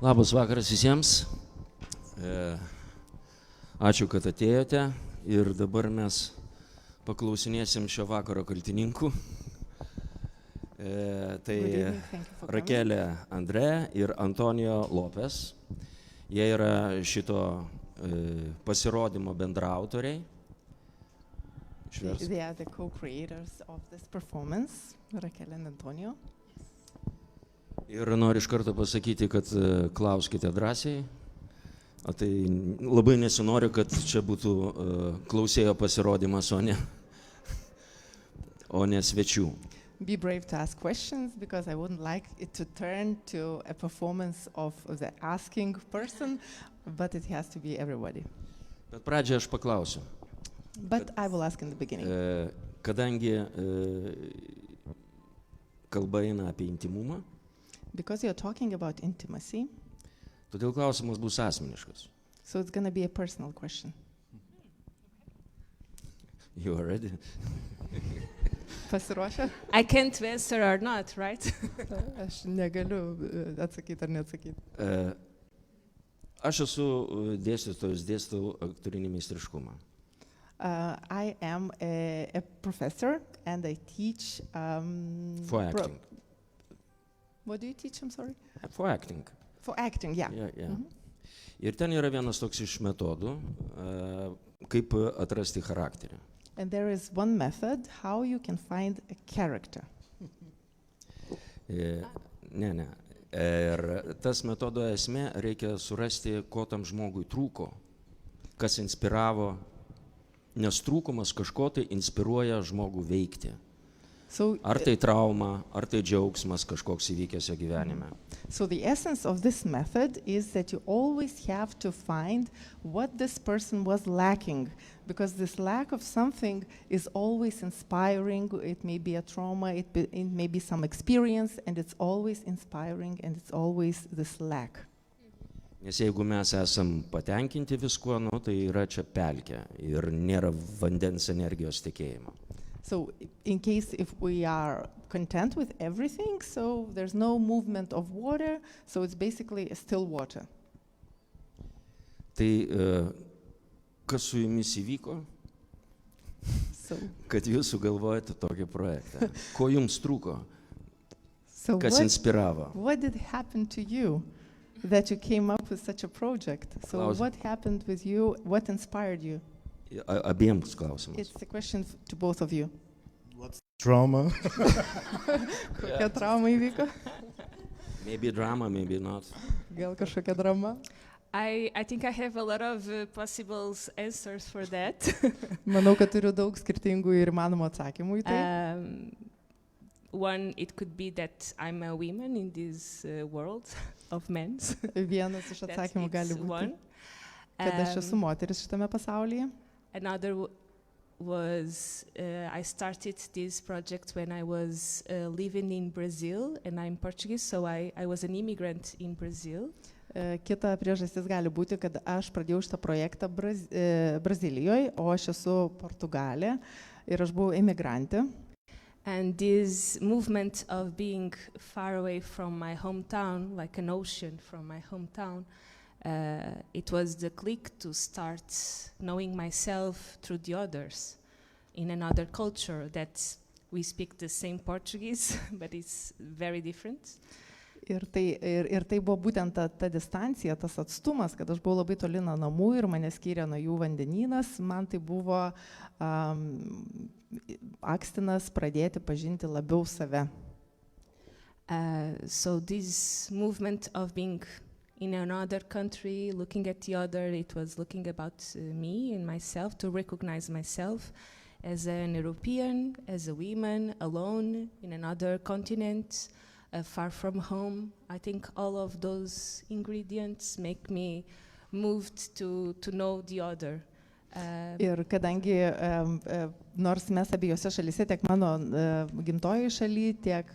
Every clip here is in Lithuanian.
Labas vakaras visiems. Ačiū, kad atėjote ir dabar mes paklausinėsim šio vakaro kaltininkų. Tai Raquel André ir Antonio Lopes. Jie yra šito pasirodymo bendraautoriai. They are the co-creators of this performance, Raquel and Antonio. Ir noriu iš karto pasakyti, kad klauskite drąsiai. O tai labai nesinoriu, kad čia būtų klausėjo pasirodymas, o ne svečių. Be brave to ask questions, because I wouldn't like it to turn to a performance of the asking person, but it has to be everybody. Bet pradžią aš paklausiu. But I will ask in the beginning. Kadangi kalba eina apie intimumą, because you're talking about intimacy, todėl klausimas bus asmeniškas. So it's going to be a personal question. You are ready? Pasiruošę? I can't answer or not, right? Aš negaliu atsakyti ar neatsakyti. Aš esu dėstytojas, dėstau aktorinį meistriškumą. I am a professor and I teach For acting. What do you teach? I'm sorry. For acting. For acting, yeah. Ir ten yra vienas toks iš metodų, kaip atrasti charakterį. And there is one method how you can find a character. Ne. Ir tas metodo esmė, reikia surasti, ko tam žmogui trūko, kas inspiravo, nes trūkumas kažko tai inspiruoja žmogų veikti. Ar tai trauma, ar tai džiaugsmas kažkoks įvykęs jo gyvenime. So the essence of this method is that you always have to find what this person was lacking, because this lack of something is always inspiring. It may be a trauma, it may be some experience, and it's always inspiring, and it's always this lack. Nes jeigu mes esam patenkinti viskuo, tai yra čia pelkė ir nėra vandens energijos tekėjimo. So in case if we are content with everything, so there's no movement of water, so it's basically a still water. Tai kas su jumis įvyko, kad jūs sugalvojate tokį projektą? Ko jums trūko? Kas inspiravo? What did happen to you that you came up with such a project? So what happened with you? What inspired you? Abiems klausimas. It's a question to both of you. What's trauma? Kokia trauma įvyko? Maybe drama, maybe not. Gal kažkokia drama? I think I have a lot of possible answers for that. Manau, kad turiu daug skirtingų ir įmanomų atsakymų į tai. One, it could be that I'm a woman in this world of men. Vienas iš atsakymų gali būti, kad aš esu moteris šitame pasaulyje. Another was I started this project when I was living in Brazil, and I'm Portuguese, so I was an immigrant in Brazil. Kita priežastis gali būti, kad aš pradėjau šitą projektą Brazilijoje, o aš esu Portugalė ir aš buvau emigrantė. And this movement of being far away from my hometown, like an ocean from my hometown, it was the click to start knowing myself through the others in another culture that we speak the same Portuguese, but it's very different. Ir tai buvo būtent ta distancija, tas atstumas, kad aš buvau labai toli nuo namų ir mane skyrė nuo jų vandenynas, man tai buvo akstinas pradėti pažinti labiau save. So this movement of being in another country, looking at the other, it was looking about me and myself, to recognize myself as an European, as a woman, alone in another continent, far from home. I think all of those ingredients make me moved to know the other. Ir kadangi nors mes abiejose šalyse, tiek mano gimtojoje šalyje, tiek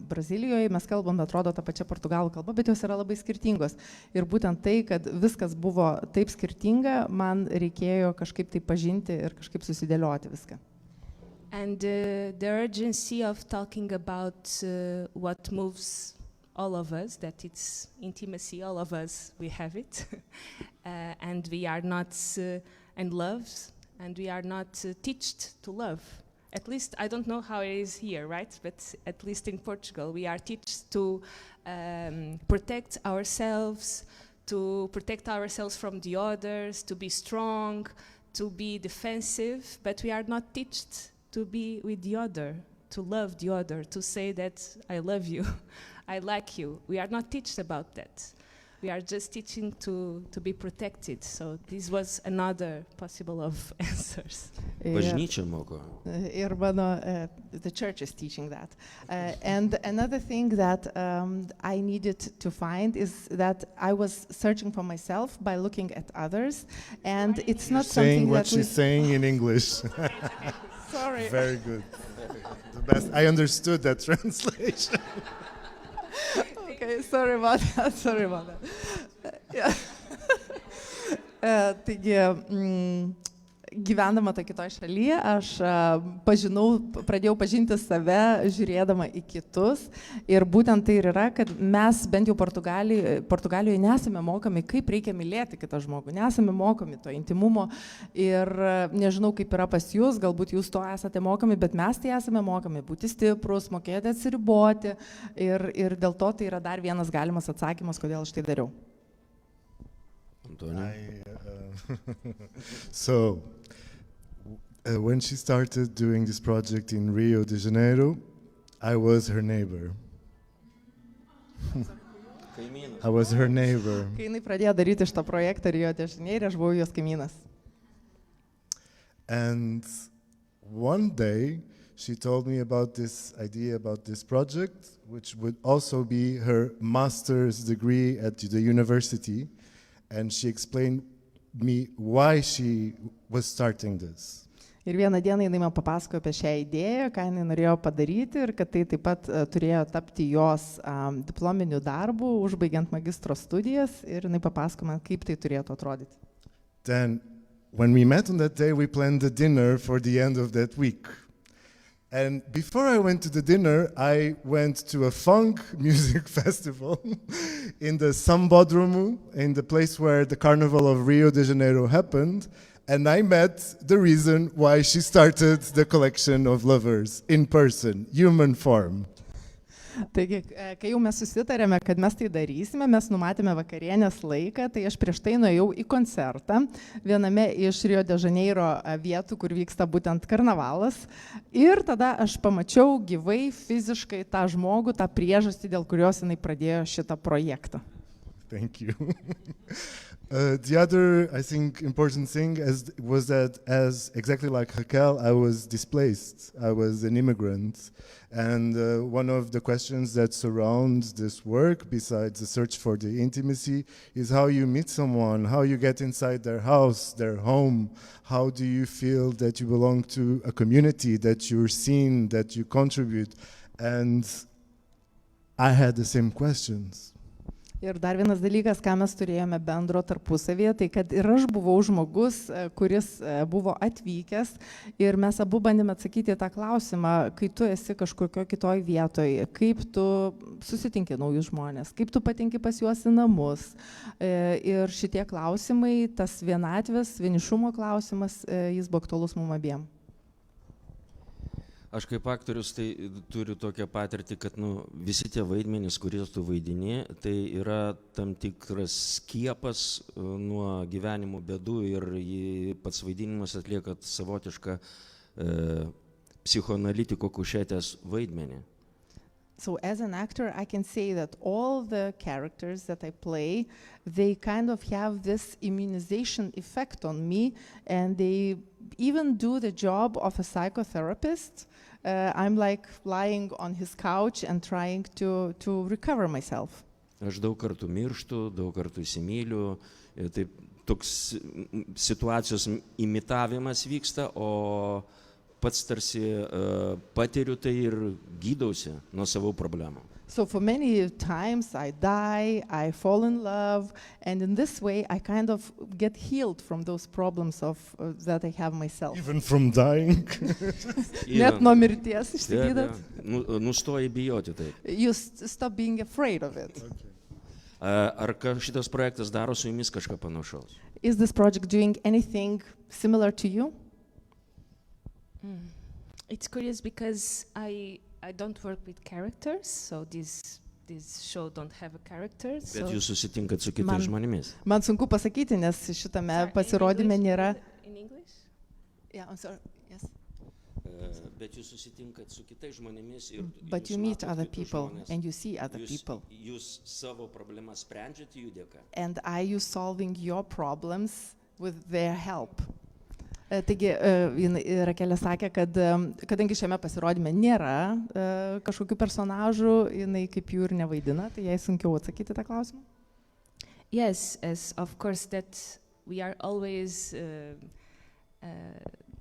Brazilijoje, mes kalbam, atrodo, tą pačią portugalų kalbą, bet jos yra labai skirtingos. Ir būtent tai, kad viskas buvo taip skirtinga, man reikėjo kažkaip tai pažinti ir kažkaip susidėlioti viską. And the urgency of talking about what moves all of us, that it's intimacy, all of us, we have it. And we are not and loves, and we are not taught to love. At least, I don't know how it is here, right? But at least in Portugal, we are taught to protect ourselves from the others, to be strong, to be defensive, but we are not taught to be with the other, to love the other, to say that I love you, I like you. We are not taught about that. We are just teaching to be protected. So this was another possible of answers. Bažnyčia moko. The church is teaching that. And another thing that I needed to find is that I was searching for myself by looking at others, and it's not something saying what that she's saying in English. Sorry. Very good. The best. I understood that translation. Okay, sorry about that. Yeah. Taigi, gyvendama tą kitoj šalyje, aš pradėjau pažinti save, žiūrėdama į kitus. Ir būtent tai ir yra, kad mes bent jau Portugalijoje nesame mokami, kaip reikia mylėti kitą žmogų. Nesame mokami to intimumo. Ir nežinau, kaip yra pas jūs, galbūt jūs to esate mokami, bet mes tai esame mokami būti stiprus, mokėti atsiriboti. Ir dėl to tai yra dar vienas galimas atsakymas, kodėl aš tai dariau. So, when she started doing this project in Rio de Janeiro, I was her neighbor. I was her neighbor. Kai jinai pradėjo daryti šitą projektą Rio de Janeiro, aš buvau jos kaimynas. And one day she told me about this idea, about this project, which would also be her master's degree at the university. And she explained me why she was starting this. Ir vieną dieną jinai man papasakojo apie šią idėją, ką jinai norėjo padaryti ir kad tai taip pat turėjo tapti jos diplominiu darbu, užbaigiant magistro studijas, ir jinai papasakojo man, kaip tai turėtų atrodyti. Then, when we met on that day, we planned a dinner for the end of that week. And before I went to the dinner, I went to a funk music festival in the Sambódromo, in the place where the Carnival of Rio de Janeiro happened. And I met the reason why she started the collection of lovers in person, human form. Taigi, kai jau mes susitarėme, kad mes tai darysime, mes numatėme vakarienės laiką, tai aš prieš tai nuėjau į koncertą viename iš Rio de Janeiro vietų, kur vyksta būtent karnavalas. Ir tada aš pamačiau gyvai, fiziškai tą žmogų, tą priežastį, dėl kurios jinai pradėjo šitą projektą. Thank you. The other, I think, important thing was that, as exactly like Raquel, I was displaced. I was an immigrant. And one of the questions that surrounds this work, besides the search for the intimacy, is how you meet someone, how you get inside their house, their home. How do you feel that you belong to a community, that you're seen, that you contribute? And I had the same questions. Ir dar vienas dalykas, ką mes turėjome bendro tarpusavėje, tai kad ir aš buvau žmogus, kuris buvo atvykęs, ir mes abu bandėme atsakyti tą klausimą, kai tu esi kažkokio kitoj vietoje, kaip tu susitinki naujus žmonės, kaip tu patenki pas juos į namus. Ir šitie klausimai, tas vienatvės, vienišumo klausimas, jis buvo aktualus mum abiem. Aš kaip aktorius tai turiu tokią patirtį, kad visi tie vaidmenys, kuriuos tu vaidini, tai yra tam tikras skiepas nuo gyvenimo bėdų ir pats vaidinimas atlieka savotišką psichoanalitiko kušetės vaidmenį. So as an actor, I can say that all the characters that I play, they kind of have this immunization effect on me, and they even do the job of a psychotherapist. I'm like lying on his couch and trying to recover myself. Aš daug kartų mirštu, daug kartų įsimyliu, taip toks situacijos imitavimas vyksta, o pats tarsi patiriu tai ir gydausi nuo savo problemų. So for many times I die, I fall in love, and in this way I kind of get healed from those problems of that I have myself. Even from dying. Net nuo mirties išsigydat. Nustoji bijoti taip. You stop being afraid of it. Ar šitas projektas daro su jumis kažką panašaus? Is this project doing anything similar to you? It's curious because I don't work with characters, so this show don't have a character. Bet jūs susitinkat su kitais žmonėmis. Man sunku pasakyti, nes šitame pasirodyme nėra. In English? Yeah, I'm sorry. Yes. Bet jūs susitinkat su kitais žmonėmis ir But you meet other people and you see other people. Jūs savo problemas sprendžiate jų dėka. And are you solving your problems with their help? Taigi, Rakelė sakė, kad kadangi šiame pasirodyme nėra kažkokių personažų, jinai kaip jų ir nevaidina, tai jai sunkiau atsakyti tą klausimą. Yes, as of course that we are always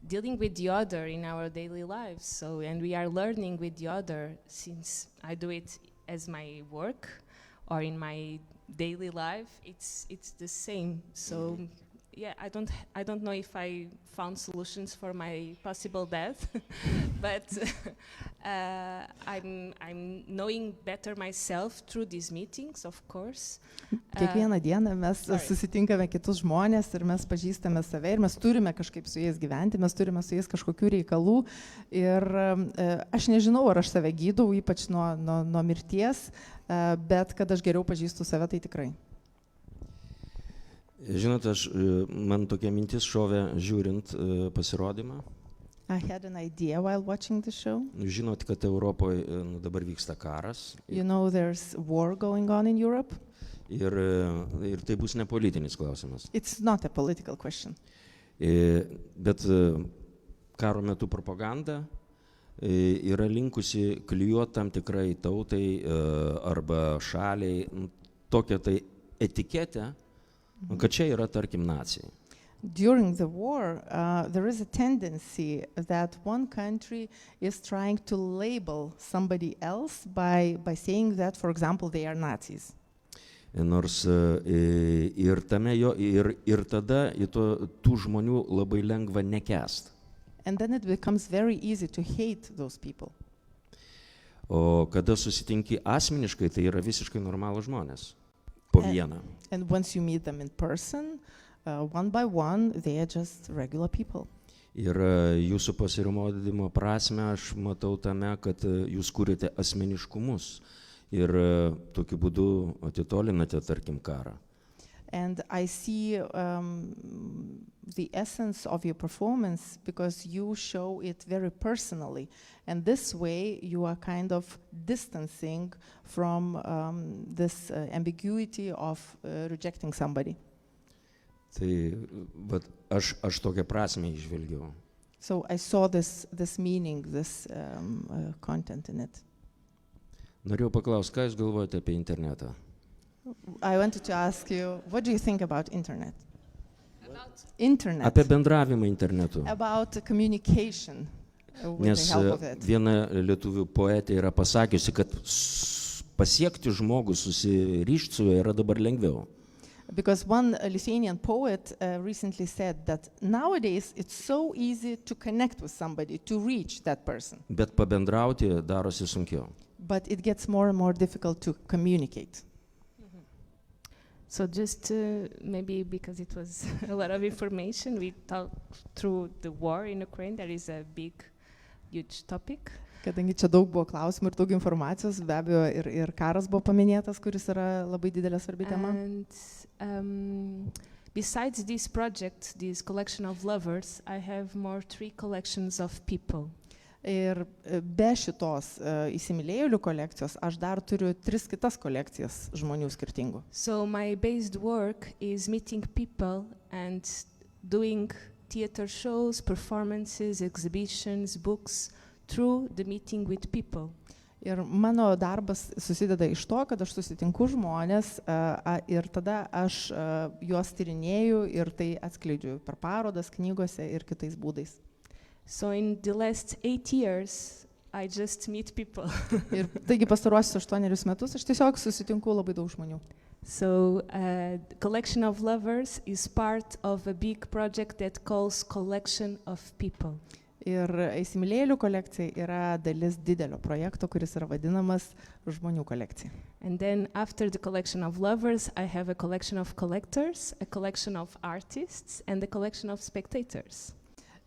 dealing with the other in our daily lives. So, and we are learning with the other since I do it as my work or in my daily life. It's the same. So. Yeah, I don't know if I found solutions for my possible death, but I'm knowing better myself through these meetings, of course. Kiekvieną dieną mes susitinkame kitus žmonės ir mes pažįstame save ir mes turime kažkaip su jais gyventi, mes turime su jais kažkokių reikalų ir aš nežinau, ar aš save gydau, ypač nuo mirties, bet kad aš geriau pažįstu save, tai tikrai. Žinot, man tokia mintis šovė žiūrint pasirodymą. I had an idea while watching the show. Žinot, kad Europoje dabar vyksta karas. You know there's war going on in Europe. Ir tai bus ne politinis klausimas. It's not a political question. Bet karo metu propaganda yra linkusi klijuoti tam tikrai tautai arba šaliai tokią tai etiketę, kad čia yra, tarkim, nacijai. During the war, there is a tendency that one country is trying to label somebody else by saying that, for example, they are Nazis. Nors ir tada tų žmonių labai lengva nekęst. And then it becomes very easy to hate those people. O kada susitinki asmeniškai, tai yra visiškai normalūs žmonės. Po vieną. And once you meet them in person, one by one, they are just regular people. Ir jūsų pasirodymo prasme aš matau tame, kad jūs kūrėte asmeniškumus ir tokiu būdu atitolinate, tarkim, karą. And I see the essence of your performance because you show it very personally. And this way you are kind of distancing from this ambiguity of rejecting somebody. Tai aš tokią prasmę įžvelgiau. So I saw this meaning, this content in it. Norėjau paklausti, ką jūs galvojate apie internetą? I wanted to ask you, what do you think about internet? Internet. Apie bendravimą internetu. About communication with the help of it. Nes viena lietuvių poetė yra pasakiusi, kad pasiekti žmogų, susirišti su juo yra dabar lengviau. Because one Lithuanian poet recently said that nowadays it's so easy to connect with somebody, to reach that person. Bet pabendrauti darosi sunkiau. But it gets more and more difficult to communicate. So just maybe because it was a lot of information, we talked through the war in Ukraine. That is a big, huge topic. Kadangi čia daug buvo klausimų ir daug informacijos, be abejo ir karas buvo paminėtas, kuris yra labai didelė svarbi tema. And besides this project, this collection of lovers, I have more 3 collections of people. Ir be šitos įsimylėjėlių kolekcijos, aš dar turiu 3 kitas kolekcijas žmonių skirtingų. So my based work is meeting people and doing theater shows, performances, exhibitions, books through the meeting with people. Ir mano darbas susideda iš to, kad aš susitinku žmonės ir tada aš juos tyrinėju ir tai atskleidžiu per parodas, knygose ir kitais būdais. So in the last 8 years, I just meet people. Ir taigi pastaruosius 8 metus aš tiesiog susitinku labai daug žmonių. So Collection of Lovers is part of a big project that calls Collection of People. Ir įsimylėjėlių kolekcija yra dalis didelio projekto, kuris yra vadinamas Žmonių kolekcija. And then after the Collection of Lovers, I have a collection of collectors, a collection of artists, and a collection of spectators.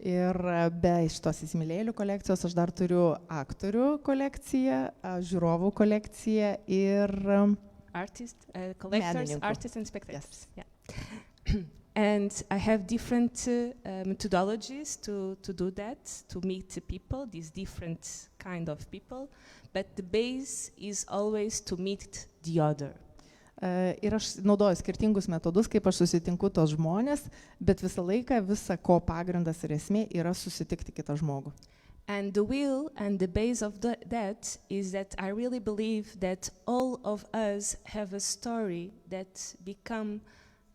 Ir be šitos įsimylėjėlių kolekcijos aš dar turiu aktorių kolekciją, žiūrovų kolekciją ir collectors, menininkų. artists and spectators. Yes. Yeah. And I have different methodologies to do that, to meet people, these different kind of people, but the base is always to meet the other. Ir aš naudoju skirtingus metodus, kaip aš susitinku tos žmonės, bet visą laiką visa ko pagrindas ir esmė yra susitikti kitą žmogų. And the will and the base of that is that I really believe that all of us have a story that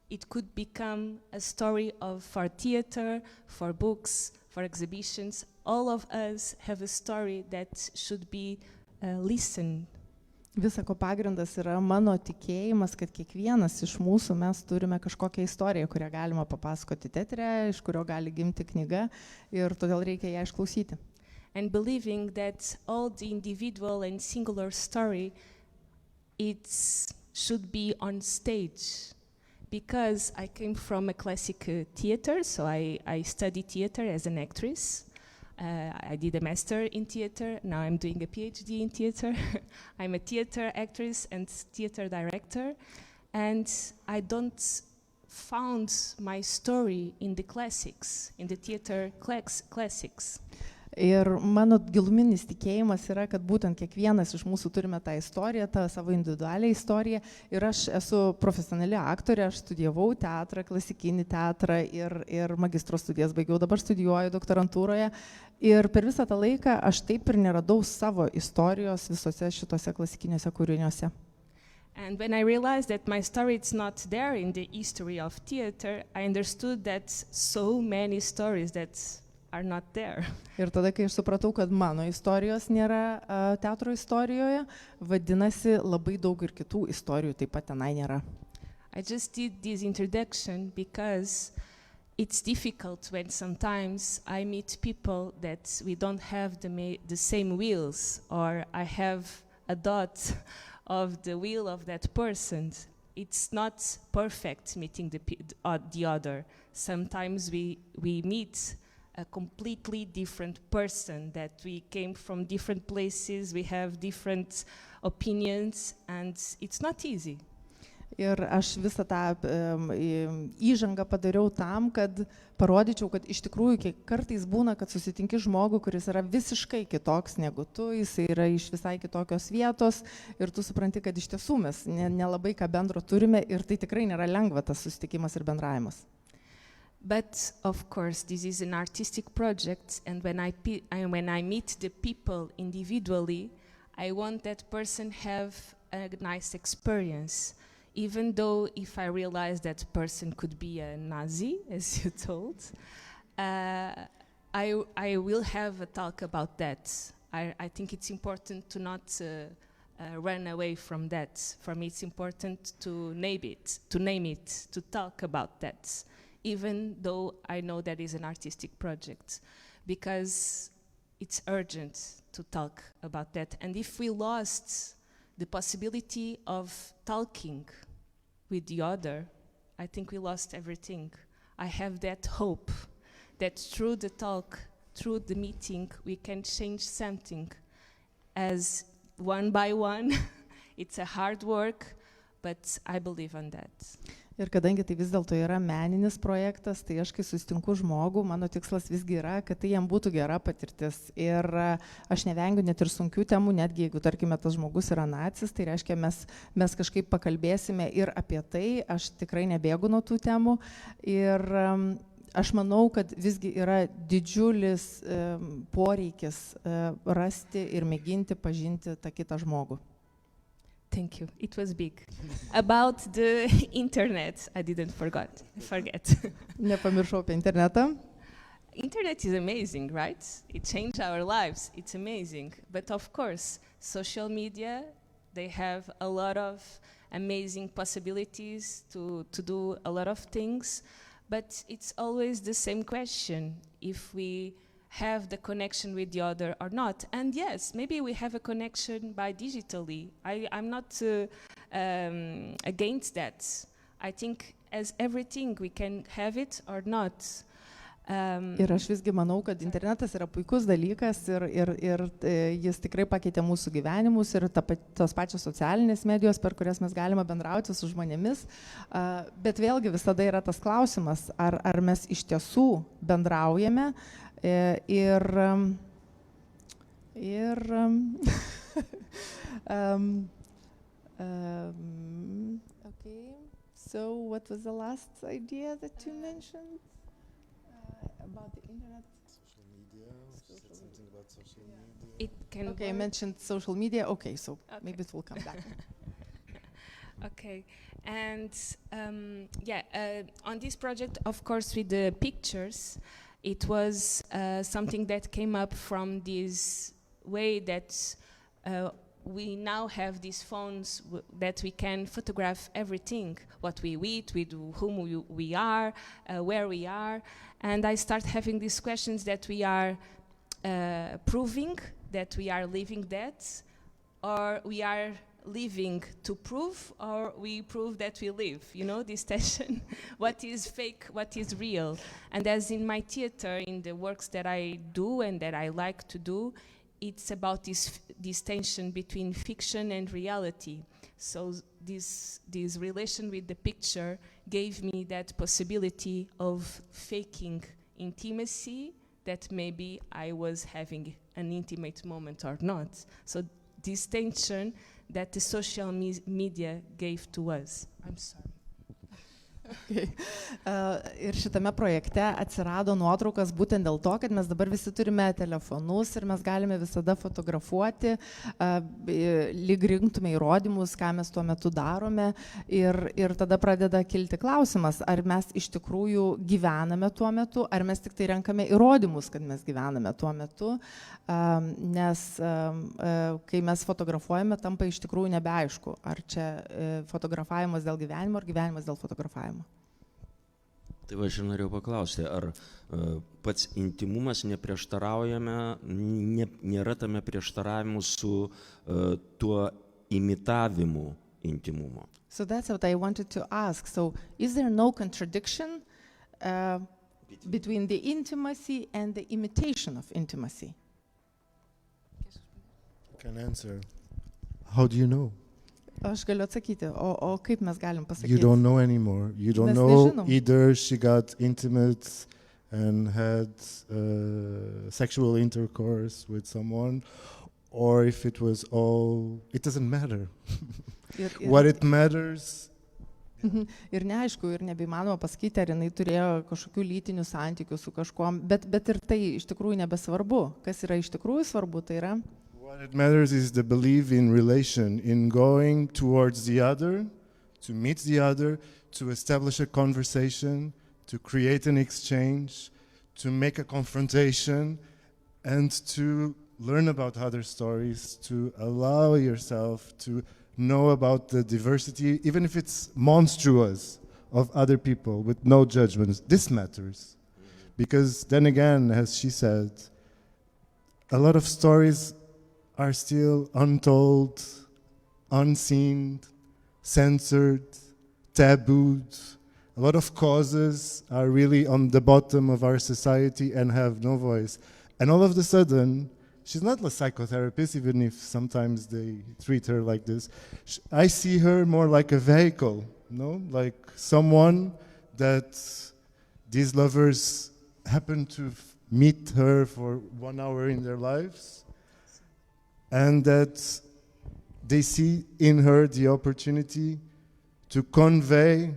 it could become a story for theater, for books, for exhibitions. All of us have a story that should be listened. Visa ko pagrindas yra mano tikėjimas, kad kiekvienas iš mūsų mes turime kažkokią istoriją, kurią galima papasakoti teatre, iš kurio gali gimti knyga ir todėl reikia ją išklausyti. And believing that all the individual and singular story, it should be on stage. Because I came from a classic theater, so I studied theater as an actress. I did a master in theater, now I'm doing a PhD in theater. I'm a theater actress and theater director, and I don't found my story in the classics, in the theater classics. Ir mano giluminis tikėjimas yra, kad būtent kiekvienas iš mūsų turime tą istoriją, tą savo individualią istoriją. Ir aš esu profesionali aktorė, aš studijavau teatrą, klasikinį teatrą ir magistro studijas baigiau, dabar studijuoju doktorantūroje. Ir per visą tą laiką aš taip ir neradau savo istorijos visose šitose klasikiniuose kūriniuose. And when I realized that my story is not there in the history of theater, I understood that so many stories that are not there. Ir tada, kai aš supratau, kad mano istorijos nėra teatro istorijoje, vadinasi, labai daug ir kitų istorijų taip pat tenai nėra. I just did this introduction because it's difficult when sometimes I meet people that we don't have the same wheels, or I have a dot of the wheel of that person. It's not perfect meeting the other. Sometimes we meet a completely different person, that we came from different places, we have different opinions, and it's not easy. Ir aš visą tą įžangą padariau tam, kad parodyčiau, kad iš tikrųjų kartais būna, kad susitinki žmogų, kuris yra visiškai kitoks negu tu, jis yra iš visai kitokios vietos ir tu supranti, kad iš tiesų mes nelabai ką bendro turime ir tai tikrai nėra lengva tas susitikimas ir bendravimas. But of course, this is an artistic project, and when I meet the people individually, I want that person have a nice experience. Even though if I realize that person could be a Nazi, as you told, I will have a talk about that. I think it's important to not run away from that. For me, it's important to name it, to talk about that, even though I know that is an artistic project, because it's urgent to talk about that. And if we lost the possibility of talking with the other, I think we lost everything. I have that hope that through the talk, through the meeting, we can change something. As one by one, it's a hard work, but I believe on that. Ir kadangi tai vis dėlto yra meninis projektas, tai aš kai susitinku žmogų, mano tikslas visgi yra, kad tai jam būtų gera patirtis. Ir aš nevengiu net ir sunkių temų, netgi jeigu, tarkime, tas žmogus yra nacis, tai reiškia, mes kažkaip pakalbėsime ir apie tai, aš tikrai nebėgu nuo tų temų. Ir aš manau, kad visgi yra didžiulis poreikis rasti ir mėginti pažinti tą kitą žmogų. Thank you. It was big. About the internet, I didn't forget. Nepamiršau apie internetą. internet is amazing, right? It changed our lives. It's amazing. But of course, social media, they have a lot of amazing possibilities to do a lot of things. But it's always the same question, if we have the connection with the other or not. And yes, maybe we have a connection by digitally. I'm not against that. I think as everything, we can have it or not. Ir aš visgi manau, kad internetas yra puikus dalykas ir jis tikrai pakeitė mūsų gyvenimus ir tos pačios socialinės medijos, per kurias mes galime bendrauti su žmonėmis. Bet vėlgi visada yra tas klausimas, ar mes iš tiesų bendraujame ir okay. So what was the last idea that you mentioned? About the internet? Social media. Said something about social media. It can Okay, I work. mentioned social media. Okay, so Okay. maybe it will come back. Okay, and on this project, of course, with the pictures, it was something that came up from this way that we now have these phones that we can photograph everything, what we eat, with whom we are, where we are. And I start having these questions that we are proving that we are living that, or we are living to prove, or we prove that we live, you know, this tension. What is fake, what is real? And as in my theater, in the works that I do and that I like to do, it's about this tension between fiction and reality. So this relation with the picture gave me that possibility of faking intimacy, that maybe I was having an intimate moment or not. So this tension that the social media gave to us. I'm sorry. Okay. Ir šitame projekte atsirado nuotraukas būtent dėl to, kad mes dabar visi turime telefonus ir mes galime visada fotografuoti, lyg rinktume įrodymus, ką mes tuo metu darome, ir tada pradeda kilti klausimas, ar mes iš tikrųjų gyvename tuo metu, ar mes tik tai renkame įrodymus, kad mes gyvename tuo metu, nes kai mes fotografuojame, tampa iš tikrųjų nebeaišku, ar čia fotografavimas dėl gyvenimo, ar gyvenimas dėl fotografavimo. Tai va, aš norėjau paklausti, ar pats intimumas neprieštaraujame, nėra tame prieštaravimu su tuo imitavimu intimumo? So that's what I wanted to ask. So is there no contradiction between the intimacy and the imitation of intimacy? I can answer. How do you know? Aš galiu atsakyti, o kaip mes galim pasakyti? You don't know anymore. You don't Mes know nežinom. either she got intimate and had sexual intercourse with someone, or if it was all, it doesn't matter. What it matters. Ir neaišku, ir nebeįmanoma pasakyti, ar jinai turėjo kažkokių lytinių santykių su kažkuom, bet ir tai iš tikrųjų nebesvarbu. Kas yra iš tikrųjų svarbu, tai yra... What it matters is the belief in relation, in going towards the other, to meet the other, to establish a conversation, to create an exchange, to make a confrontation, and to learn about other stories, to allow yourself to know about the diversity, even if it's monstrous, of other people with no judgments. This matters. Because then again, as she said, a lot of stories are still untold, unseen, censored, tabooed. A lot of causes are really on the bottom of our society and have no voice. And all of a sudden, she's not a psychotherapist, even if sometimes they treat her like this. I see her more like a vehicle, no? Like someone that these lovers happen to meet her for 1 hour in their lives, and that they see in her the opportunity to convey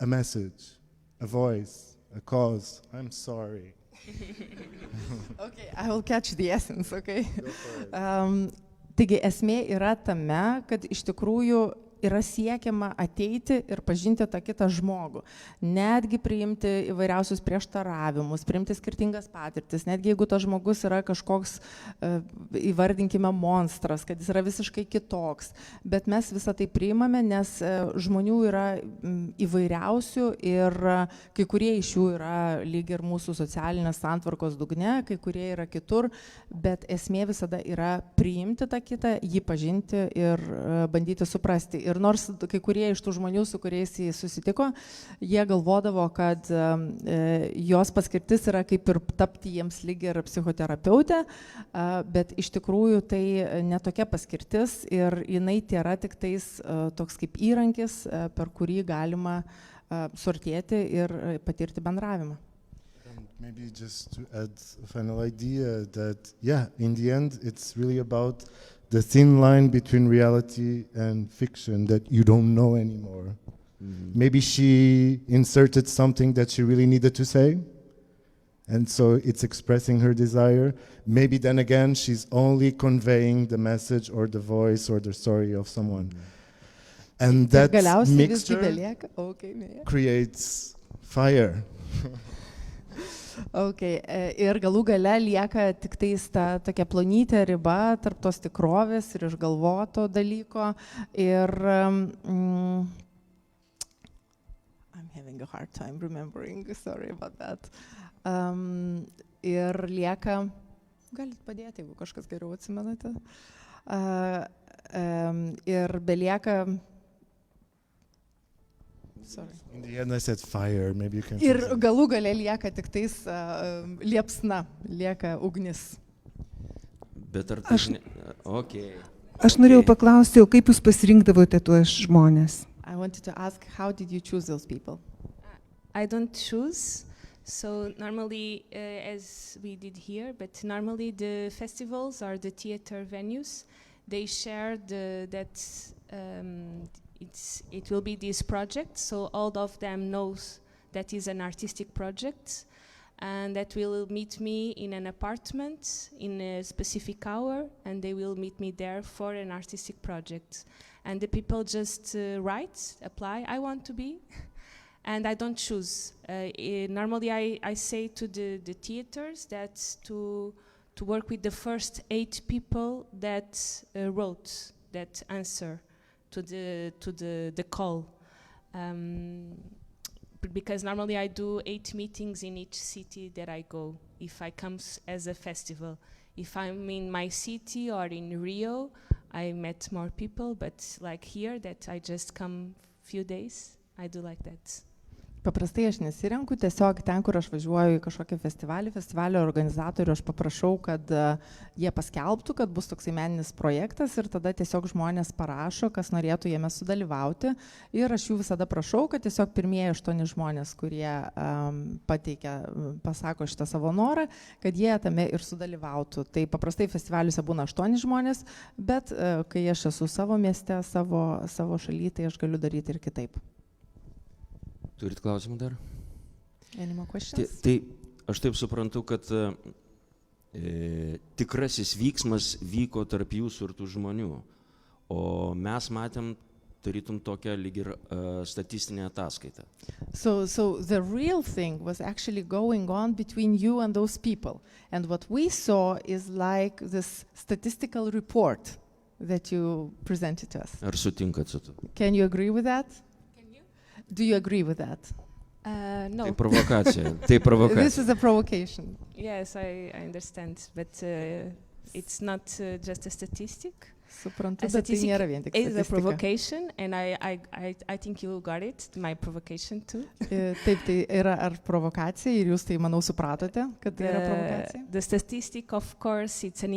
a message, a voice, a cause. I'm sorry. Okay, I will catch the essence, okay? Taigi esmė yra tame, kad iš tikrųjų yra siekiama ateiti ir pažinti tą kitą žmogų, netgi priimti įvairiausius prieštaravimus, priimti skirtingas patirtis, netgi jeigu tas žmogus yra kažkoks, įvardinkime, monstras, kad jis yra visiškai kitoks, bet mes visą tai priimame, nes žmonių yra įvairiausių ir kai kurie iš jų yra lyg ir mūsų socialinės santvarkos dugne, kai kurie yra kitur, bet esmė visada yra priimti tą kitą, jį pažinti ir bandyti suprasti. Ir nors kai kurie iš tų žmonių, su kuriais jis susitiko, jie galvodavo, kad jos paskirtis yra kaip ir tapti jiems lyg ir psichoterapeutė, bet iš tikrųjų tai netokia paskirtis ir jinai tėra tik tais toks kaip įrankis, per kurį galima suartėti ir patirti bendravimą. Maybe just to add a final idea that, yeah, in the end, it's really about the thin line between reality and fiction that you don't know anymore. Mm-hmm. Maybe she inserted something that she really needed to say, and so it's expressing her desire. Maybe then again, she's only conveying the message or the voice or the story of someone. Mm-hmm. And that mixture creates fire. Okay. Ir galų gale lieka tik tais ta tokia plonytė riba tarp tos tikrovės ir išgalvoto dalyko. Ir I'm having a hard time remembering, sorry about that. Ir lieka, galit padėti, jeigu kažkas geriau atsimenate. Ir belieka. Sorry. In the end I said fire, maybe you can. Ir galų gale lieka tik tais liepsna, lieka ugnis. Bet ar tai okay. Aš norėjau paklausti, kaip jūs pasirinkdavote tuos žmonės? I wanted to ask, how did you choose those people? I don't choose. So normally, as we did here, but normally the festivals or the theater venues, they share it will be this project, so all of them knows that is an artistic project, and that will meet me in an apartment in a specific hour, and they will meet me there for an artistic project. And the people just write, apply, I want to be, and I don't choose. Normally I say to the theaters that to work with the first 8 people that wrote, that answer to the call, because normally I do 8 meetings in each city that I go, if I come as a festival. If I'm in my city or in Rio, I met more people, but like here that I just come few days, I do like that. Paprastai aš nesirenku, tiesiog ten, kur aš važiuoju į kažkokį festivalį, festivalio organizatorių aš paprašau, kad jie paskelbtų, kad bus toksai meninis projektas ir tada tiesiog žmonės parašo, kas norėtų jame sudalyvauti ir aš jų visada prašau, kad tiesiog pirmieji 8 žmonės, kurie pasako šitą savo norą, kad jie tame ir sudalyvautų. Tai paprastai festivaliuose būna 8 žmonės, bet kai aš esu savo mieste, savo šaly, tai aš galiu daryti ir kitaip. Turit klausimų dar? Any more questions? Tai aš taip suprantu, kad tikrasis vyksmas vyko tarp jūsų ir tų žmonių, o mes matėm tarytum tokią lyg ir statistinę ataskaitą. So the real thing was actually going on between you and those people. And what we saw is like this statistical report that you presented to us. Ar sutinkat su tu? Can you agree with that? Do you agree with that? No. Tai provokacija. This is a provocation. Yes, I understand, but it's not just a statistic. Suprantu, bet tai nėra vien tik statistika. It's a provocation, and I think you got it, my provocation too. Taip, tai yra ar provokacija ir jūs tai, manau, supratote, kad tai yra provokacija? The statistic, of course, it's an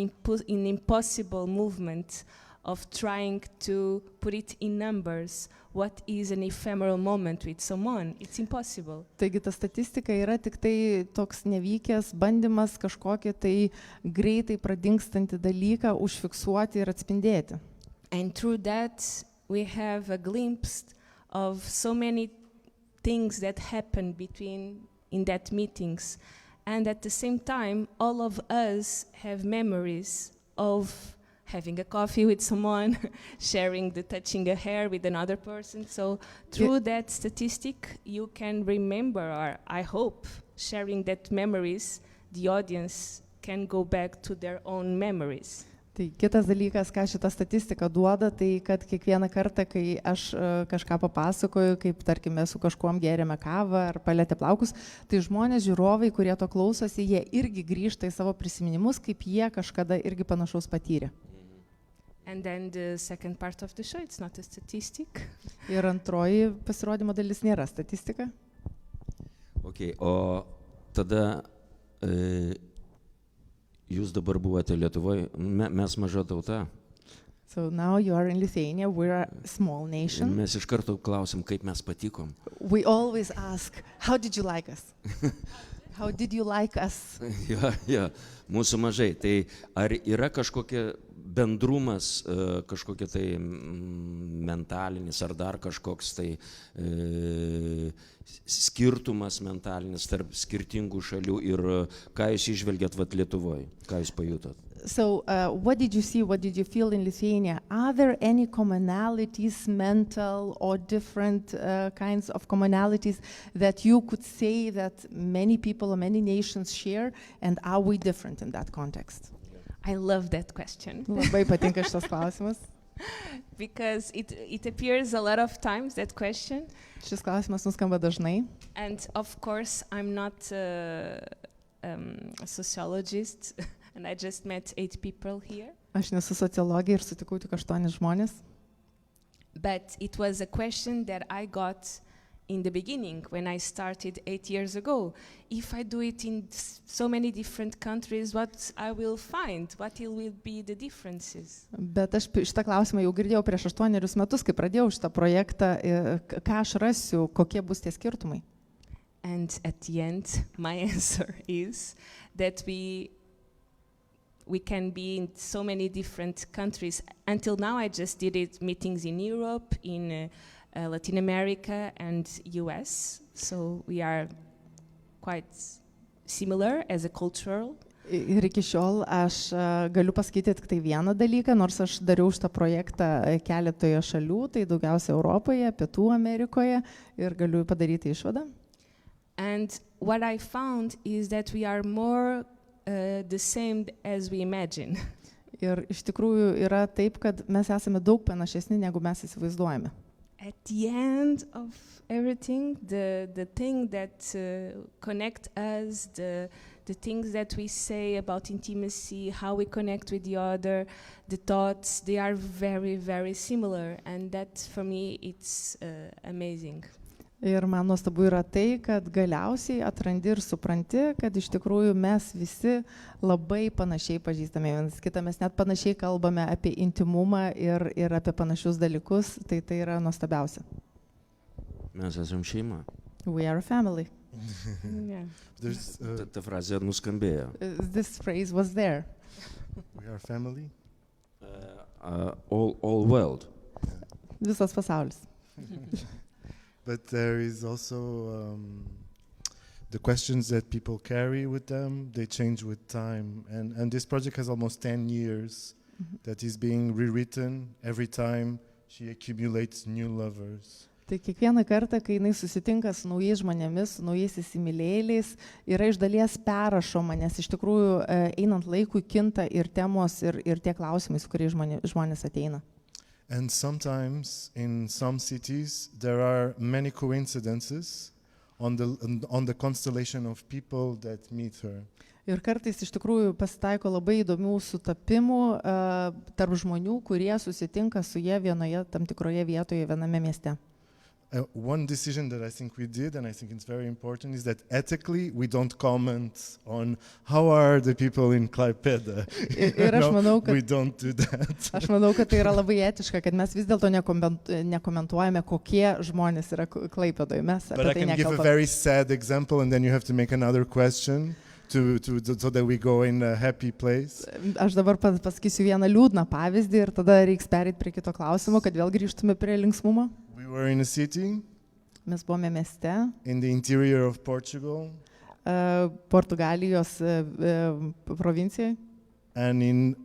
impossible movement of trying to put it in numbers. What is an ephemeral moment with someone? It's impossible. Taigi ta statistika yra tik tai toks nevykęs bandymas kažkokį tai greitai pradingstantį dalyką užfiksuoti ir atspindėti. And through that we have a glimpse of so many things that happen in that meetings, and at the same time all of us have memories of having a coffee with someone, sharing the touching a hair with another person. So through that statistic, you can remember, or I hope, sharing that memories, the audience can go back to their own memories. Tai kitas dalykas, ką šita statistika duoda, tai kad kiekvieną kartą, kai aš kažką papasakoju, kaip tarkime su kažkuom gėrėme kavą ar palėtė plaukus, tai žmonės, žiūrovai, kurie to klausosi, jie irgi grįžta į savo prisiminimus, kaip jie kažkada irgi panašaus patyrė. And then the second part of the show, it's not a statistic. Ir antroji pasirodymo dalis nėra statistika. Okay, o tada jūs dabar buvote Lietuvoje, mes maža tauta. So now you are in Lithuania, we're a small nation. Mes iš karto klausim, kaip mes patikom. We always ask, how did you like us? How did you like us? Ja, mūsų mažai. Tai ar yra kažkokia bendrumas, kažkokia tai mentalinis ar dar kažkoks tai skirtumas mentalinis tarp skirtingų šalių ir ką jūs išvelgiat vat Lietuvoje, ką jūs pajutot? So what did you see, what did you feel in Lithuania? Are there any commonalities, mental or different kinds of commonalities that you could say that many people or many nations share, and are we different in that context? I love that question. Labai patinka šitas klausimas. Because it appears a lot of times, that question. Šis klausimas nuskamba dažnai. And of course, I'm not a sociologist, and I just met 8 people here. Aš nesu sociologija ir sutikau tik 8 žmonės. But it was a question that I got in the beginning when I started 8 years ago. If I do it in so many different countries, what I will find? What will be the differences? Bet aš šitą klausimą jau girdėjau prieš 8 metus, kai pradėjau šitą projektą, ką aš rasiu, kokie bus tie skirtumai. And at the end, my answer is that we can be in so many different countries. Until now, I just did it meetings in Europe, in Latin America and US. So we are quite similar as a cultural. Ir iki šiol aš galiu pasakyti tik tai vieną dalyką, nors aš dariau šitą projektą keletoje šalių, tai daugiausia Europoje, Pietų Amerikoje, ir galiu padaryti išvadą. And what I found is that we are more the same as we imagine. Ir iš tikrųjų yra taip, kad mes esame daug panašesni, negu mes įsivaizduojame. At the end of everything, the thing that connect us, the things that we say about intimacy, how we connect with the other, the thoughts, they are very, very similar, and that for me it's amazing. Ir man nuostabu yra tai, kad galiausiai atrandi ir supranti, kad iš tikrųjų mes visi labai panašiai pažįstame vienas kitą, mes net panašiai kalbame apie intimumą ir apie panašius dalykus, tai yra nuostabiausia. Mes esam šeima. We are a family. Yeah. Ta frazė nuskambėjo. This phrase was there. We are family. All world. Visas pasaulis. But there is also the questions that people carry with them, they change with time. And this project has almost 10 years that is being rewritten every time she accumulates new lovers. Tai kiekvieną kartą, kai jinai susitinka su naujais žmonėmis, su naujais įsimylėjėliais, yra iš dalies perrašoma, nes iš tikrųjų einant laikui kinta ir temos, ir tie klausimai, su kuriais žmonės ateina. And sometimes in some cities there are many coincidences on the constellation of people that meet her. Ir kartais iš tikrųjų pasitaiko labai įdomių sutapimų tarp žmonių, kurie susitinka su jie vienoje tam tikroje vietoje, viename mieste. One decision that I think we did, and I think it's very important, is that ethically we don't comment on how are the people in Klaipėda. Ir aš manau, kad we don't do that. Aš manau, kad tai yra labai etiška, kad mes vis dėlto nekomentuojame, kokie žmonės yra Klaipėdoje. Mes apie tai nekalbame. But I can give a very sad example, and then you have to make another question so that we go in a happy place. Aš dabar pasakysiu vieną liūdną pavyzdį ir tada reiks perėti prie kito klausimo, kad vėl grįžtume prie linksmumo. We were in a city. Mes buvome mieste. In the interior of Portugal. Portugalijos provincijoje. And in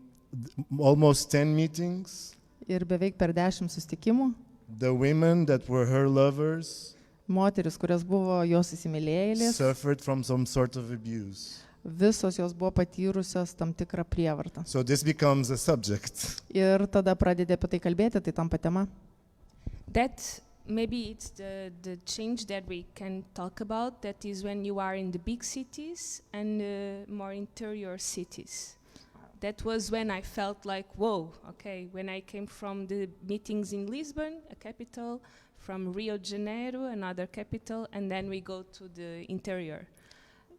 almost 10 meetings. Ir beveik per 10 susitikimų The women that were her lovers moteris, kurios buvo jos įsimylėjėlės, suffered from some sort of abuse. visos jos buvo patyrusios tam tikrą prievartą. So this becomes a subject. Ir tada pradedi apie tai kalbėti, tai tampa tema. That maybe it's the change that we can talk about. That is when you are in the big cities and more interior cities. That was when I felt like, whoa, okay, when I came from the meetings in Lisbon, a capital, from Rio de Janeiro, another capital, and then we go to the interior.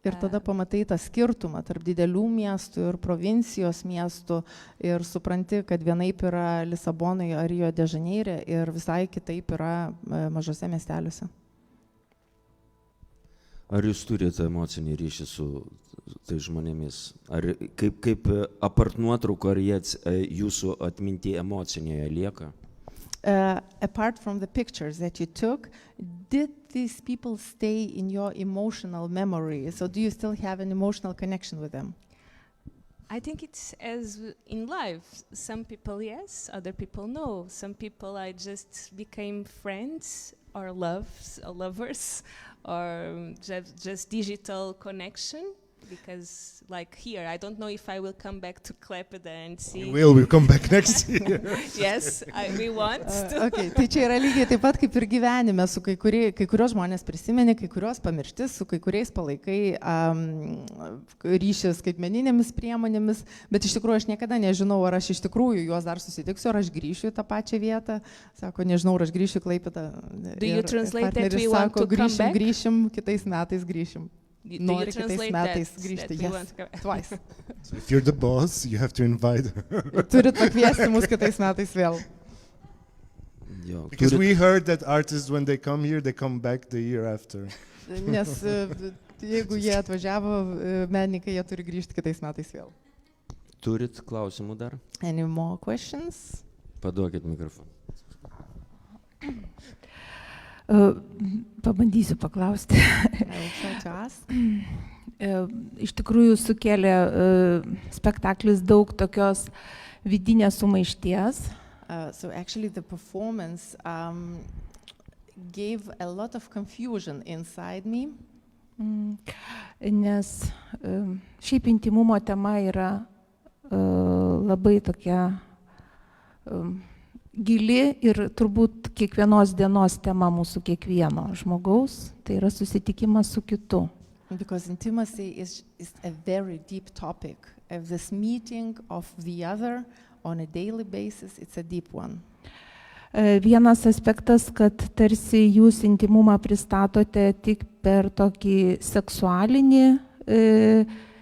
Ir tada pamatai tą skirtumą tarp didelių miestų ir provincijos miestų ir supranti, kad vienaip yra Lisabonoje ar Rio de Janeire ir visai kitaip yra mažose miesteliuose. Ar jūs turite emocinį ryšį su tai žmonėmis? Ar kaip apart nuotraukų, ar jie jūsų atminty emocinėje lieka? Apart from the pictures that you took, did these people stay in your emotional memory? So do you still have an emotional connection with them? I think it's as in life. Some people yes, other people no. Some people I just became friends or lovers or just digital connection. Because like here, I don't know if I will come back to Klaipėdos and see. We'll come back next year. Yes, we want to. Okay. Tai čia yra lygiai taip pat kaip ir gyvenime, su kai kurios žmonės prisimeni, kai kurios pamiršti, su kai kuriais palaikai ryšius skaitmeninėmis priemonėmis, bet iš tikrųjų aš niekada nežinau, ar aš iš tikrųjų juos dar susitiksiu, ar aš grįšiu į tą pačią vietą. Sako, nežinau, ar aš grįšiu į Klaipėdą. Do you translate that we want to come back? Grįšim, kitais metais grįšim. Nori kitais metais grįžti, yes, twice. So if you're the boss, you have to invite her. Turit pakviesti mus kitais metais vėl. Because we heard that artists, when they come here, they come back the year after. Nes jeigu jie atvažiavo, menininkai, jie turi grįžti kitais metais vėl. Turit klausimų dar? Any more questions? Paduokit mikrofoną. Pabandysiu paklausti. Iš tikrųjų sukėlė spektaklis daug tokios vidinės sumaišties. So actually the performance gave a lot of confusion inside me. Nes šiaip intimumo tema yra labai tokia gili ir turbūt kiekvienos dienos tema mūsų kiekvieno žmogaus, tai yra susitikimas su kitu. Because intimacy is a very deep topic. This meeting of the other on a daily basis, it's a deep one. Vienas aspektas, kad tarsi jūs intimumą pristatote tik per tokį seksualinį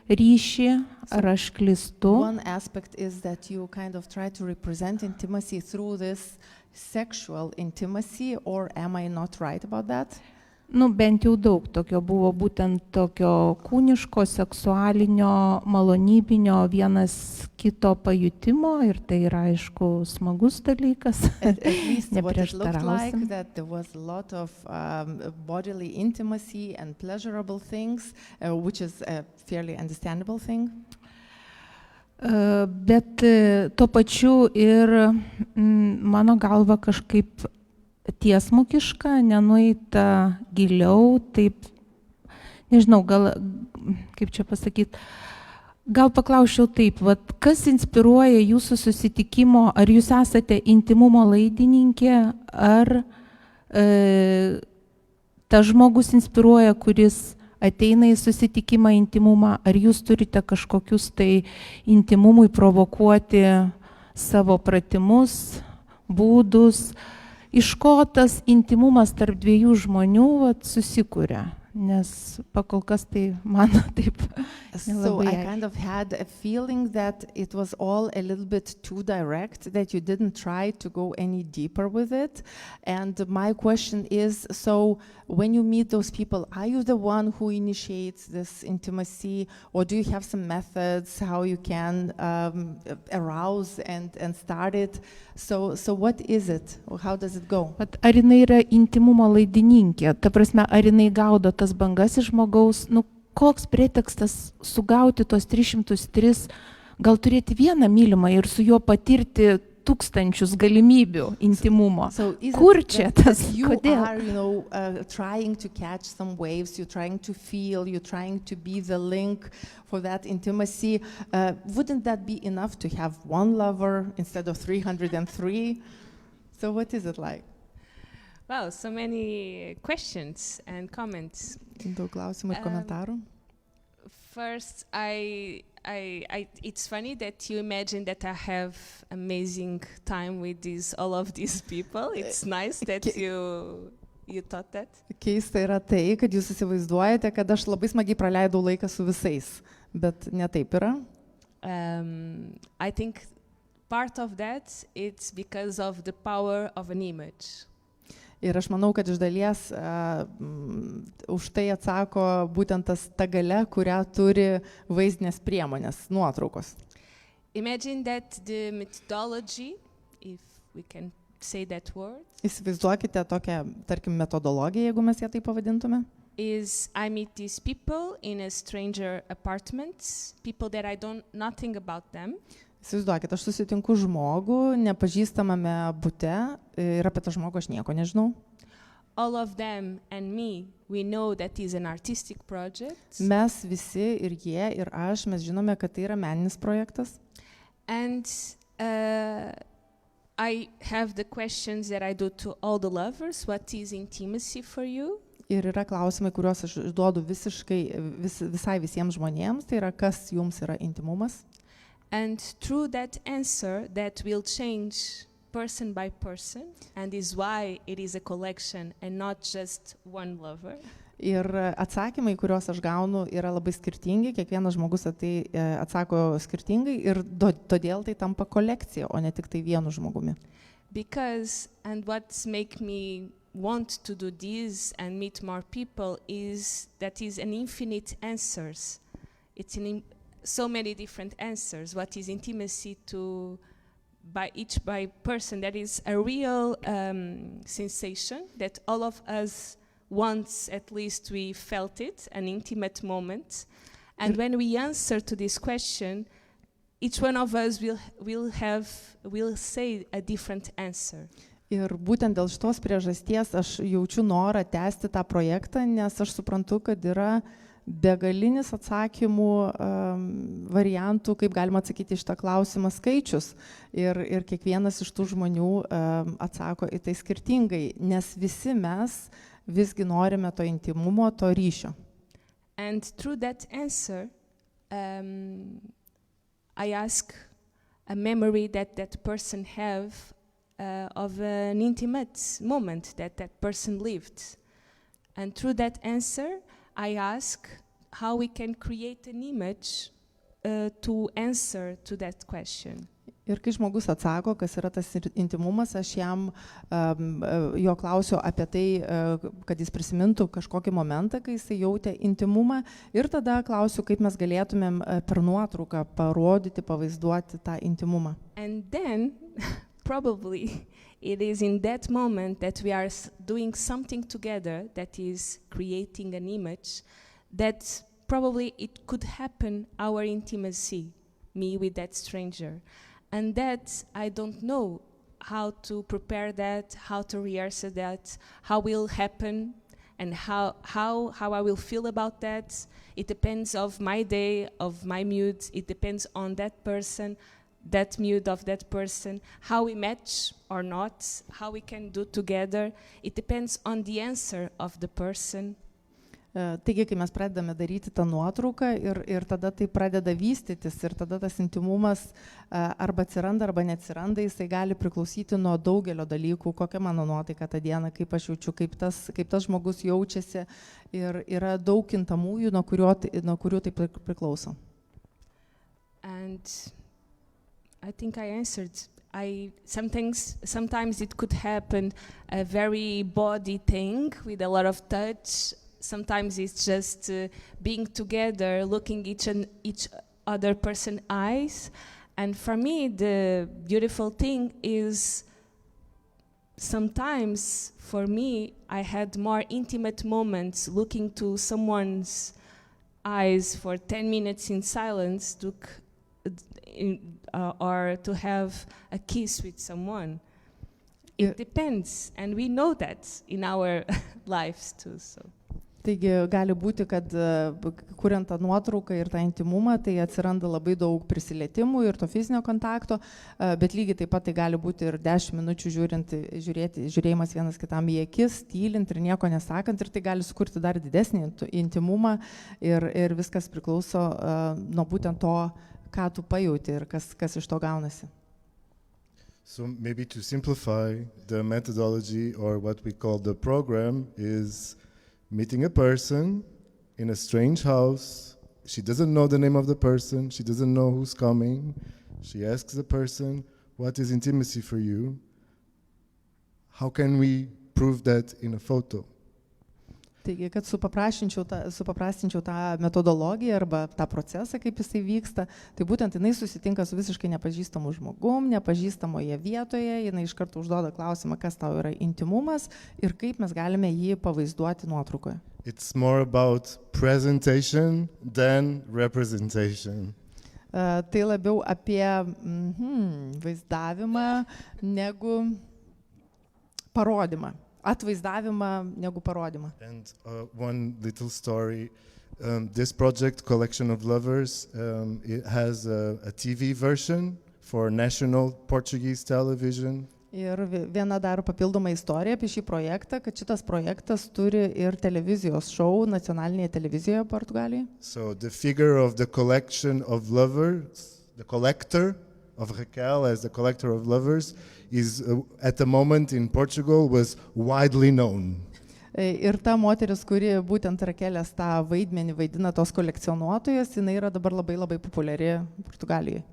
ryšį, ar aš klystu? One aspect is that you kind of try to represent intimacy through this sexual intimacy, or am I not right about that? Nu, bent jau daug tokio buvo, būtent tokio kūniško, seksualinio, malonybinio, vienas kito pajutimo, ir tai yra, aišku, smagus dalykas. At least what it looked like, that there was a lot of bodily intimacy and pleasurable things, which is a fairly understandable thing. Bet tuo pačiu ir mano galva kažkaip tiesmukiška, nenueita giliau, taip, nežinau, gal, kaip čia pasakyti, gal paklausčiau taip, vat, kas inspiruoja jūsų susitikimo, ar jūs esate intimumo laidininkė, ar tas žmogus inspiruoja, kuris ateina į susitikimą intimumą, ar jūs turite kažkokius tai intimumui provokuoti savo pratimus, būdus, iš ko tas intimumas tarp dviejų žmonių susikuria, nes pakol kas tai man taip nelabai. So I kind of had a feeling that it was all a little bit too direct, that you didn't try to go any deeper with it. And my question is, so when you meet those people, are you the one who initiates this intimacy, or do you have some methods how you can arouse and start it? So what is it, or how does it go? Ar jinai yra intimumo laidininkė? Ta prasme, ar jinai gaudo tas bangas iš žmogaus? Nu, koks pretekstas sugauti tos 303 gal turėti vieną mylimą ir su juo patirti tūkstančius galimybių intimumo. Kur čia tas, kodėl? You are, trying to catch some waves, you're trying to feel, you're trying to be the link for that intimacy. Wouldn't that be enough to have one lover instead of 303? So what is it like? Wow, so many questions and comments. Daug klausimų ir komentarų. First, it's funny that you imagine that I have amazing time with all of these people. It's nice that you thought that. Keista yra tai, kad jūs įsivaizduojate, kad aš labai smagiai praleidau laiką su visais, bet ne taip yra. I think part of that it's because of the power of an image. Ir aš manau, kad iš dalies už tai atsako būtent ta galia, kurią turi vaizdinės priemonės, nuotraukos. Imagine that the methodology, if we can say that word. Įsivaizduokite tokią, tarkim, metodologiją, jeigu mes ją taip pavadintume. Is I meet these people in a stranger apartment, people that I don't nothing about them. Įsivaizduokit, aš susitinku žmogų nepažįstamame bute ir apie tą žmogų aš nieko nežinau. All of them and me, we know that is an artistic project. Mes visi ir jie ir aš, mes žinome, kad tai yra meninis projektas. And I have the questions that I do to all the lovers. What is intimacy for you? Ir yra klausimai, kuriuos aš duodu visai visiems žmonėms, tai yra, kas jums yra intimumas. And through that answer that will change person by person, and is why it is a collection and not just one lover. Ir atsakymai, kuriuos aš gaunu, yra labai skirtingi, kiekvienas žmogus atsako skirtingai ir todėl tai tampa kolekcija, o ne tik tai vienu žmogumi. Because, and what's make me want to do this and meet more people is that is an infinite answers. It's so many different answers. What is intimacy by person? That is a real sensation that all of us once at least we felt it, an intimate moment. And when we answer to this question, each one of us will say a different answer. Ir būtent dėl šitos priežasties aš jaučiu norą tęsti tą projektą, nes aš suprantu, kad yra begalinis atsakymų variantų, kaip galima atsakyti iš tą klausimą skaičius. Ir kiekvienas iš tų žmonių atsako į tai skirtingai, nes visi mes visgi norime to intimumo, to ryšio. And through that answer, I ask a memory that person have of an intimate moment that person lived. And through that answer, I ask how we can create an image to answer to that question. Ir kai žmogus atsako, kas yra tas intimumas, aš jam jo klausiu apie tai, kad jis prisimintų kažkokį momentą, kai jis jautė intimumą, ir tada klausiu, kaip mes galėtumėm per nuotrauką parodyti, pavaizduoti tą intimumą. And then, probably, it is in that moment that we are doing something together that is creating an image that probably it could happen, our intimacy, me with that stranger. And that I don't know how to prepare that, how to rehearse that, how will happen, and how I will feel about that. It depends of my day, of my mood. It depends on that person, that mood of that person, how we match or not, how we can do together. It depends on the answer of the person. Taigi, kai mes pradedame daryti tą nuotrauką ir tada tai pradeda vystytis ir tada tas intimumas arba atsiranda, arba neatsiranda, jisai gali priklausyti nuo daugelio dalykų, kokia mano nuotaika tą dieną, kaip aš jaučiu, kaip tas žmogus jaučiasi, ir yra daug kintamųjų, nuo kurių tai priklauso. And I think I answered. Sometimes it could happen a very body thing with a lot of touch. Sometimes it's just being together, looking each other person's eyes. And for me, the beautiful thing is sometimes for me, I had more intimate moments looking to someone's eyes for 10 minutes in silence took or to have a kiss with someone. Yeah. It depends, and we know that in our lives too. So. Taigi gali būti, kad kuriant tą nuotrauką ir tą intimumą, tai atsiranda labai daug prisilietimų ir to fizinio kontakto, bet lygiai taip pat tai gali būti ir 10 minučių žiūrėjimas vienas kitam į akis, tylint ir nieko nesakant, ir tai gali sukurti dar didesnį intimumą ir viskas priklauso nuo būtent to, ką tu pajauti ir kas iš to gaunasi. So maybe to simplify, the methodology or what we call the program is meeting a person in a strange house. She doesn't know the name of the person. She doesn't know who's coming. She asks the person, what is intimacy for you? How can we prove that in a photo? Taigi, kad supaprastinčiau tą metodologiją arba tą procesą, kaip jisai vyksta, tai būtent jinai susitinka su visiškai nepažįstamu žmogum, nepažįstamoje vietoje, jinai iš karto užduoda klausimą, kas tau yra intimumas ir kaip mes galime jį pavaizduoti nuotraukoje. It's more about presentation than representation. Tai labiau apie vaizdavimą negu parodymą. Atvaizdavimą negu parodymą. And one little story, this project, Collection of Lovers, it has a TV version for national Portuguese television. Ir viena dar papildoma istorija apie šį projektą, kad šitas projektas turi ir televizijos šou nacionalinėje televizijoje Portugalijoje. So the figure of the collection of lovers, the collector of Raquel as the collector of lovers, is at the moment in Portugal was widely known. Ir ta moteris, kuri būtent Rakelės tą vaidmenį vaidina tos kolekcionuotojas, jinai yra dabar labai populiari Portugalijoje.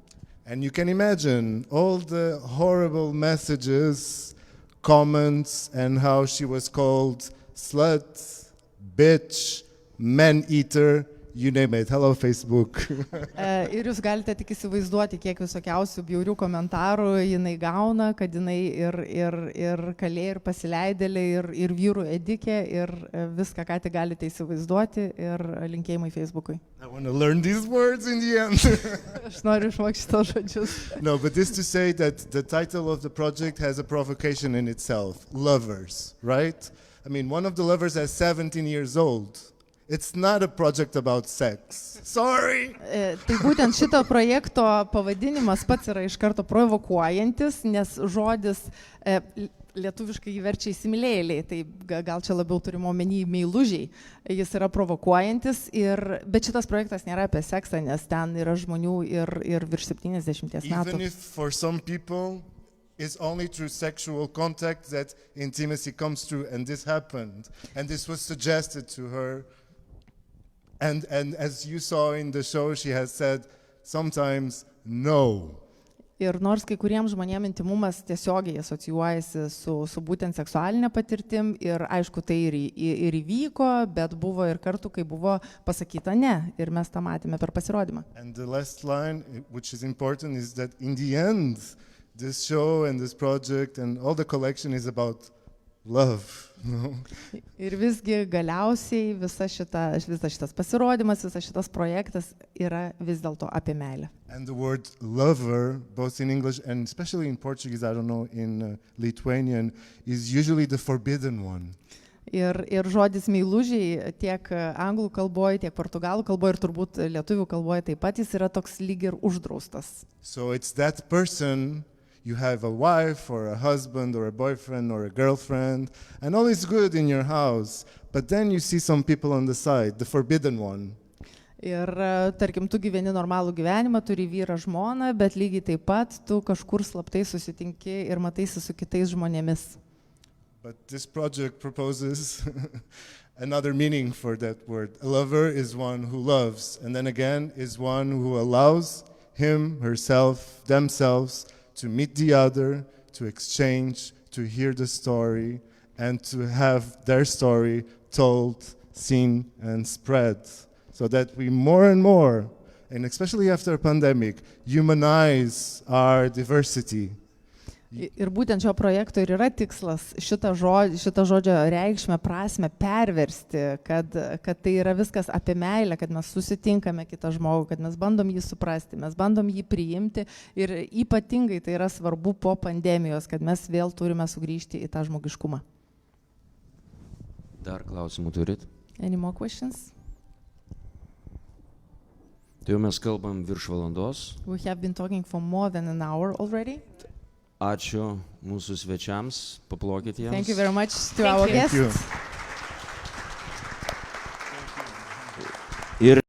And you can imagine all the horrible messages, comments, and how she was called slut, bitch, man-eater, you name it. Hello, Facebook. Ir jūs galite tik įsivaizduoti, kiek visokiausių bjaurių komentarų jinai gauna, kad jinai ir kalė, ir pasileidėlė, ir vyrų edikė, ir viską, ką tik galite įsivaizduoti, ir linkėjimai Facebook'ui. I want to learn these words in the end. Aš noriu išmokti šitos žodžius. No, but this to say that the title of the project has a provocation in itself. Lovers, right? I mean, one of the lovers is 17 years old. It's not a project about sex. Sorry. Tai būtent šito projekto pavadinimas pats yra iš karto provokuojantis, nes žodis lietuviškai jį verčia įsimylėjėliai, tai gal čia labiau turime omeny meilužiai. Jis yra provokuojantis, bet šitas projektas nėra apie seksą, nes ten yra žmonių ir virš 70 metų. Even if for some people it's only through sexual contact that intimacy comes through, and this happened, and this was suggested to her. And as you saw in the show, she has said sometimes no. Ir nors kai kuriems žmonėms intimumas tiesiogiai asocijuojasi su būtent seksualinė patirtim, ir aišku, tai ir įvyko, bet buvo ir kartų, kai buvo pasakyta ne, ir mes tą matėme per pasirodymą. And the last line, which is important, is that in the end, this show and this project and all the collection is about love. No? Ir visgi galiausiai visas šitas pasirodymas, visas šitas projektas yra vis dėlto apie meilę. And the word lover, both in English and especially in Portuguese, I don't know, in Lithuanian, is usually the forbidden one. Ir žodis meilužiai tiek anglų kalboje, tiek portugalų kalboje ir turbūt lietuvių kalboje taip pat jis yra toks lyg ir uždraustas. So it's that person. You have a wife or a husband or a boyfriend or a girlfriend, and all is good in your house, but then you see some people on the side, the forbidden one. Ir tarkim, tu gyveni normalų gyvenimą, turi vyrą žmoną, bet lygiai taip pat tu kažkur slaptai susitinki ir mataisi su kitais žmonėmis. But this project proposes another meaning for that word. A lover is one who loves, and then again is one who allows him, herself, themselves to meet the other, to exchange, to hear the story, and to have their story told, seen, and spread, so that we more and more, and especially after a pandemic, humanize our diversity. Ir būtent šio projekto ir yra tikslas šitą žodžio reikšmę, prasme perversti, kad tai yra viskas apie meilę, kad mes susitinkame kitą žmogų, kad mes bandom jį suprasti, mes bandom jį priimti ir ypatingai tai yra svarbu po pandemijos, kad mes vėl turime sugrįžti į tą žmogiškumą. Dar klausimų turit? Any more questions? Tai jau mes kalbam virš valandos. We have been talking for more than an hour already. Ačiū mūsų svečiams, paplokit jiems. Thank you very much to our guests. Ir